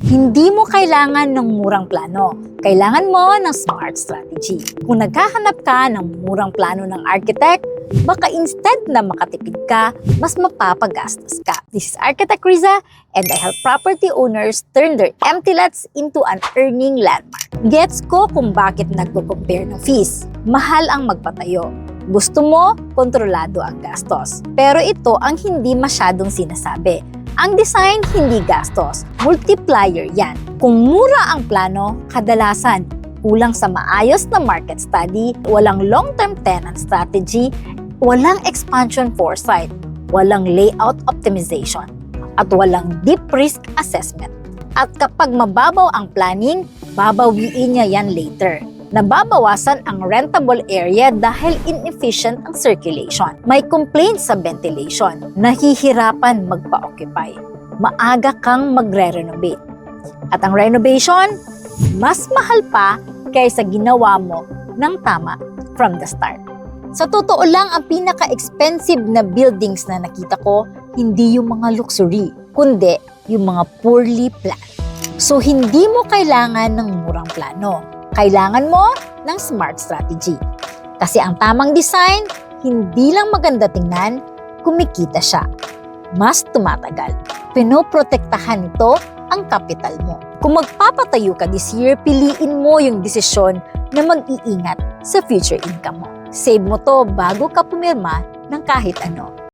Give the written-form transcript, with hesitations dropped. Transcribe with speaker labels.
Speaker 1: Hindi mo kailangan ng murang plano. Kailangan mo ng smart strategy. Kung naghahanap ka ng murang plano ng architect, baka instead na makatipid ka, mas mapapagastos ka. This is Architect Riza, and I help property owners turn their empty lots into an earning landmark. Gets ko kung bakit nagko-compare ng fees. Mahal ang magpatayo. Gusto mo, kontrolado ang gastos. Pero ito ang hindi masyadong sinasabi. Ang design hindi gastos, multiplier yan. Kung mura ang plano, kadalasan kulang sa maayos na market study, walang long-term tenant strategy, walang expansion foresight, walang layout optimization, at walang deep risk assessment. At kapag mababaw ang planning, babawiin niya yan later. Nababawasan ang rentable area dahil inefficient ang circulation. May complaints sa ventilation. Nahihirapan magpa-occupy. Maaga kang magre-renovate. At ang renovation, mas mahal pa kaysa ginawa mo ng tama from the start. Sa totoo lang, ang pinaka-expensive na buildings na nakita ko, hindi yung mga luxury, kundi yung mga poorly planned. So, hindi mo kailangan ng murang plano. Kailangan mo ng smart strategy. Kasi ang tamang design, hindi lang maganda tingnan, kumikita siya. Mas tumatagal. Pinoprotektahan nito ang kapital mo. Kung magpapatayo ka this year, piliin mo yung desisyon na mag-iingat sa future income mo. Save mo to bago ka pumirma ng kahit ano.